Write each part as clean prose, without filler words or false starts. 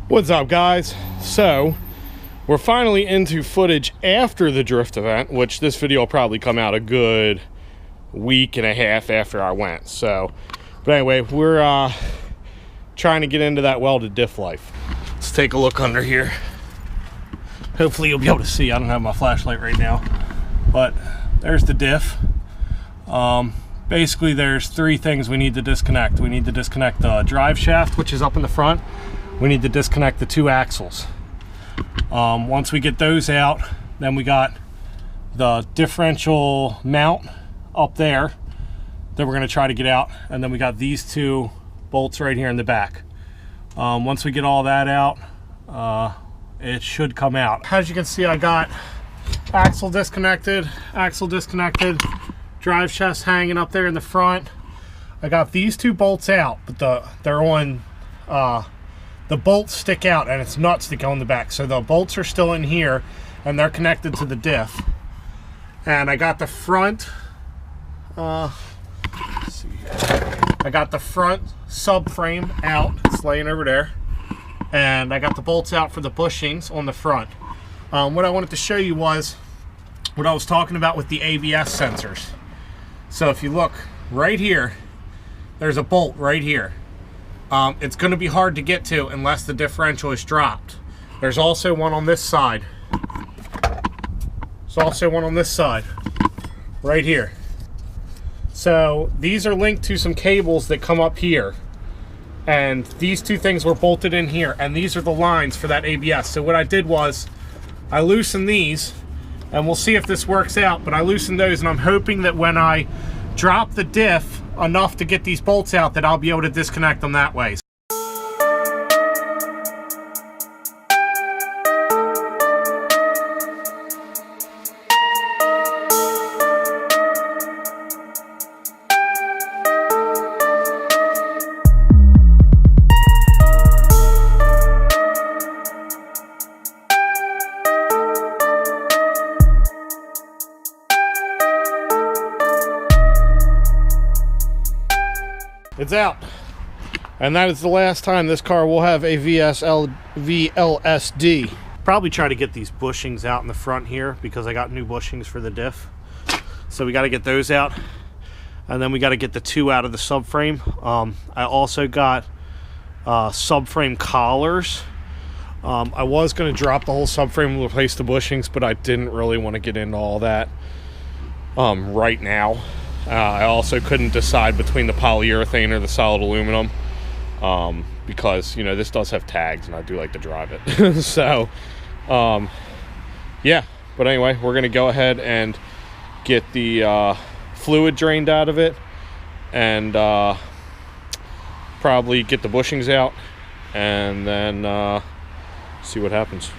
What's up, guys? So we're finally into footage after the drift event, which this video will probably come out a good week and a half after I went. So, but anyway, we're trying to get into that welded diff life. Let's take a look under here. Hopefully you'll be able to see. I don't have my flashlight right now, but there's the diff. Basically there's three things we need to disconnect. We need to disconnect the drive shaft, which is up in the front. We need to disconnect the two axles. Once we get those out, then we got the differential mount up there that we're going to try to get out, and then we got these two bolts right here in the back. Once we get all that out, it should come out. As you can see, I got axle disconnected, drive shaft hanging up there in the front. I got these two bolts out, but they're on the bolts stick out, and it's nuts to go in the back. So the bolts are still in here, and they're connected to the diff. And I got the front, let's see here. I got the front subframe out. It's laying over there. And I got the bolts out for the bushings on the front. What I wanted to show you was what I was talking about with the ABS sensors. So if you look right here, there's a bolt right here. It's going to be hard to get to unless the differential is dropped. There's also one on this side. There's also one on this side, right here. So these are linked to some cables that come up here. And these two things were bolted in here. And these are the lines for that ABS. So what I did was, I loosened these, and we'll see if this works out, but I loosened those, and I'm hoping that when I drop the diff enough to get these bolts out, that I'll be able to disconnect them that way. It's out, and that is the last time this car will have a VLSD. Probably try to get these bushings out in the front here, because I got new bushings for the diff. So we got to get those out, and then we got to get the two out of the subframe. I also got subframe collars. I was going to drop the whole subframe and replace the bushings, but I didn't really want to get into all that right now. I also couldn't decide between the polyurethane or the solid aluminum, because, you know, this does have tags and I do like to drive it. So, yeah. But anyway, we're going to go ahead and get the fluid drained out of it, and probably get the bushings out, and then see what happens.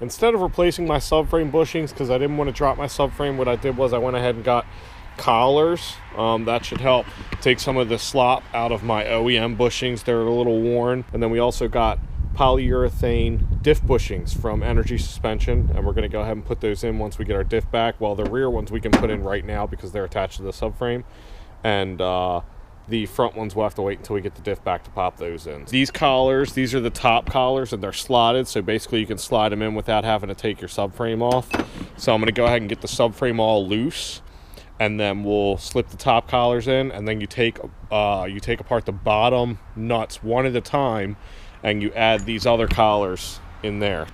Instead of replacing my subframe bushings, because I didn't want to drop my subframe, what I did was I went ahead and got collars. That should help take some of the slop out of my OEM bushings. They're a little worn. And then we also got polyurethane diff bushings from Energy Suspension, and we're going to go ahead and put those in once we get our diff back. Well, the rear ones we can put in right now because they're attached to the subframe, and the front ones we'll have to wait until we get the diff back to pop those in. These collars, these are the top collars, and they're slotted, so basically you can slide them in without having to take your subframe off. So I'm going to go ahead and get the subframe all loose, and then we'll slip the top collars in, and then you take apart the bottom nuts one at a time, and you add these other collars in there.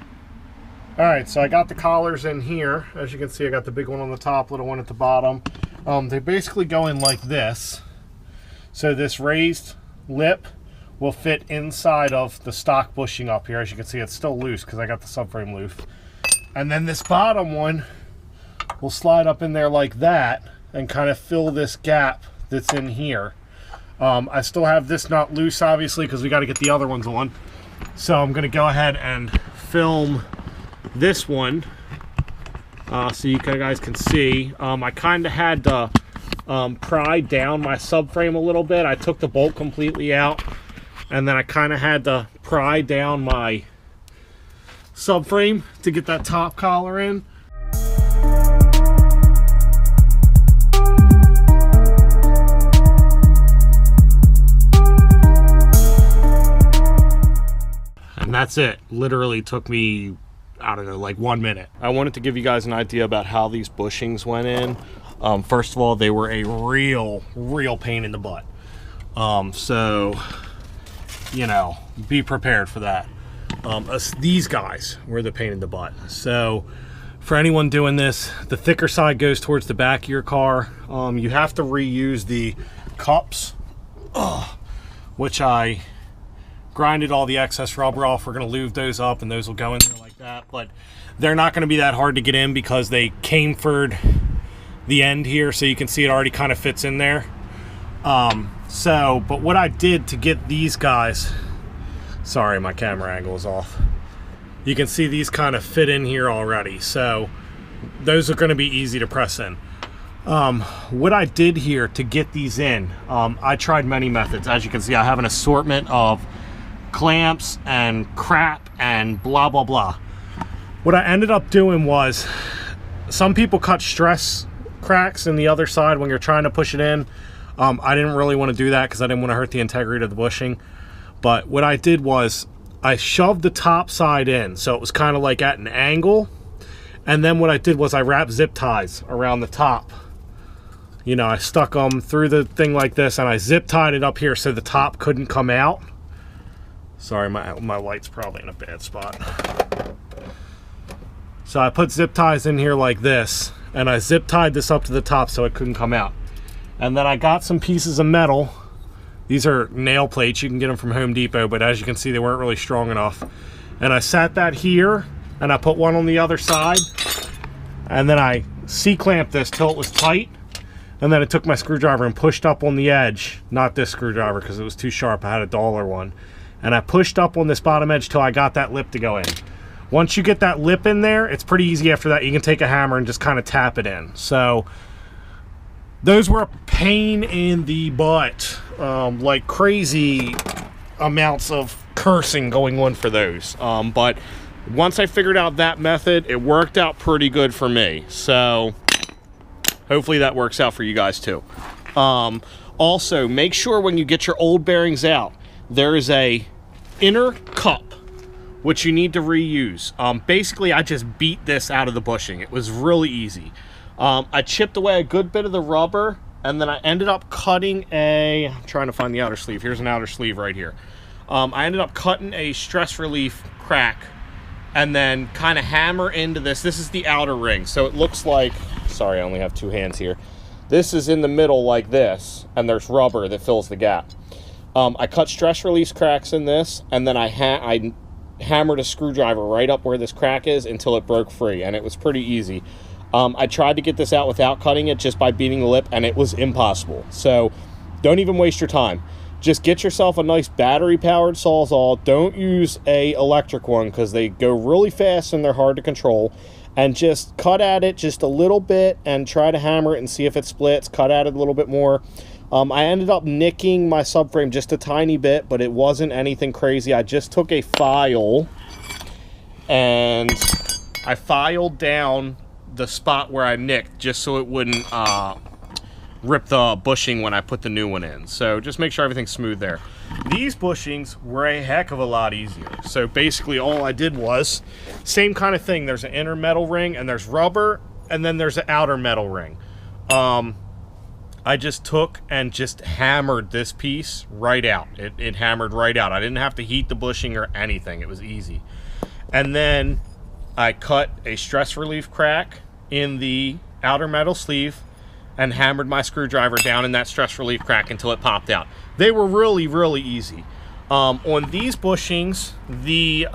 All right, so I got the collars in here. As you can see, I got the big one on the top, little one at the bottom. They basically go in like this. So this raised lip will fit inside of the stock bushing up here. As you can see, it's still loose because I got the subframe loose. And then this bottom one will slide up in there like that and kind of fill this gap that's in here. I still have this nut loose, obviously, because we got to get the other ones on. So I'm going to go ahead and film this one so you guys can see. I kind of had to pry down my subframe a little bit. I took the bolt completely out, and then I kind of had to pry down my subframe to get that top collar in. And that's it. Literally took me, I don't know, like 1 minute. I wanted to give you guys an idea about how these bushings went in. First of all, they were a real pain in the butt. So, you know, be prepared for that. These guys were the pain in the butt. So, for anyone doing this, the thicker side goes towards the back of your car. You have to reuse the cups, which I grinded all the excess rubber off. We're going to lube those up, and those will go in there like that. But they're not going to be that hard to get in because they camefered the end here, so you can see it already kind of fits in there. But what I did to get these guys, sorry, my camera angle is off. You can see these kind of fit in here already, so those are going to be easy to press in. What I did here to get these in, I tried many methods. As you can see, I have an assortment of clamps and crap and blah blah blah. What I ended up doing was, some people cut stress cracks in the other side when you're trying to push it in. I didn't really want to do that because I didn't want to hurt the integrity of the bushing. But what I did was I shoved the top side in, so it was kind of like at an angle. And then what I did was I wrapped zip ties around the top. You know, I stuck them through the thing like this, and I zip tied it up here so the top couldn't come out. Sorry, my light's probably in a bad spot. So I put zip ties in here like this, and I zip tied this up to the top so it couldn't come out. And then I got some pieces of metal. These are nail plates. You can get them from Home Depot, but as you can see, they weren't really strong enough. And I sat that here, and I put one on the other side, and then I C-clamped this till it was tight. And then I took my screwdriver and pushed up on the edge, not this screwdriver because it was too sharp, I had a dollar one. And I pushed up on this bottom edge till I got that lip to go in. Once you get that lip in there, it's pretty easy after that. You can take a hammer and just kind of tap it in. So those were a pain in the butt. Like crazy amounts of cursing going on for those. But once I figured out that method, it worked out pretty good for me. So hopefully that works out for you guys too. Also, make sure when you get your old bearings out, there is a inner cup which you need to reuse. Basically, I just beat this out of the bushing. It was really easy. I chipped away a good bit of the rubber, and then I ended up cutting I'm trying to find the outer sleeve. Here's an outer sleeve right here. I ended up cutting a stress relief crack and then kind of hammer into this. This is the outer ring, so it looks like, sorry, I only have two hands here. This is in the middle like this, and there's rubber that fills the gap. I cut stress release cracks in this, and then I hammered a screwdriver right up where this crack is until it broke free, and it was pretty easy. I tried to get this out without cutting it, just by beating the lip, and it was impossible. So don't even waste your time. Just get yourself a nice battery-powered Sawzall. Don't use a electric one because they go really fast and they're hard to control. And just cut at it just a little bit and try to hammer it and see if it splits. Cut at it a little bit more. I ended up nicking my subframe just a tiny bit, but it wasn't anything crazy. I just took a file and I filed down the spot where I nicked just so it wouldn't rip the bushing when I put the new one in. So just make sure everything's smooth there. These bushings were a heck of a lot easier. So basically all I did was, same kind of thing. There's an inner metal ring and there's rubber, and then there's an outer metal ring. I just took and just hammered this piece right out. It hammered right out. I didn't have to heat the bushing or anything. It was easy. And then I cut a stress relief crack in the outer metal sleeve, and hammered my screwdriver down in that stress relief crack until it popped out. They were really, really easy. On these bushings, the,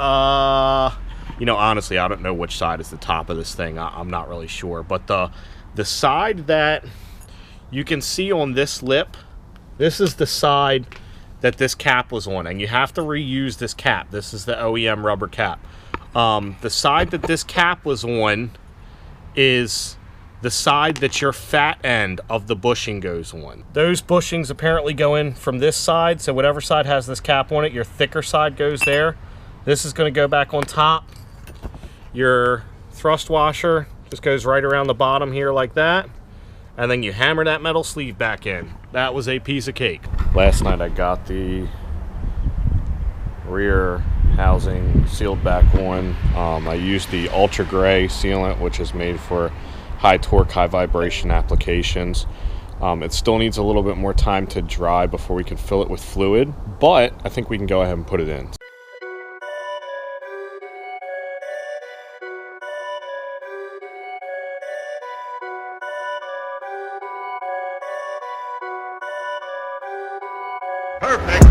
you know, honestly, I don't know which side is the top of this thing. I'm not really sure. But the side that you can see on this lip, this is the side that this cap was on. And you have to reuse this cap. This is the OEM rubber cap. The side that this cap was on is the side that your fat end of the bushing goes on. Those bushings apparently go in from this side, so whatever side has this cap on it, your thicker side goes there. This is going to go back on top. Your thrust washer just goes right around the bottom here like that, and then you hammer that metal sleeve back in. That was a piece of cake. Last night I got the rear housing sealed back on. I used the ultra gray sealant, which is made for high torque, high vibration applications. It still needs a little bit more time to dry before we can fill it with fluid, but I think we can go ahead and put it in. Perfect.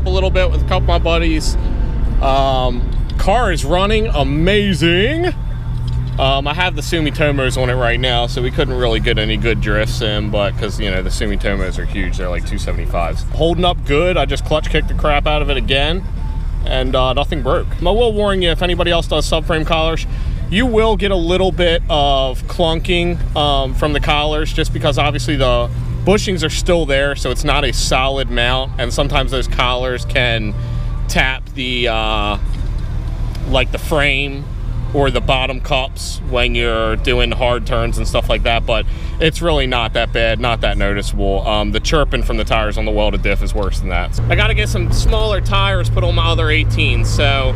a little bit with a couple of my buddies. Car is running amazing. I have the Sumitomos on it right now, so we couldn't really get any good drifts in, but because, you know, the Sumitomos are huge, they're like 275s. Holding up good. I just clutch kicked the crap out of it again, and nothing broke. I will warn you, if anybody else does subframe collars, you will get a little bit of clunking from the collars, just because obviously the bushings are still there, so it's not a solid mount, and sometimes those collars can tap the like the frame or the bottom cups when you're doing hard turns and stuff like that, but it's really not that bad, not that noticeable. The chirping from the tires on the welded diff is worse than that. I gotta get some smaller tires put on my other 18s, so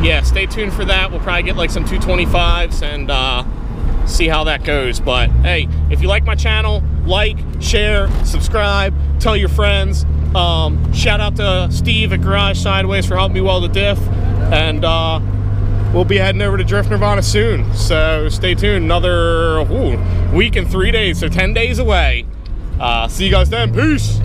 yeah, stay tuned for that. We'll probably get like some 225s and see how that goes. But hey, if you like my channel, like, share, subscribe, tell your friends. Shout out to Steve at Garage Sideways for helping me weld the diff, and we'll be heading over to Drift Nirvana soon, so stay tuned. Another week and 3 days, so 10 days away. See you guys then. Peace.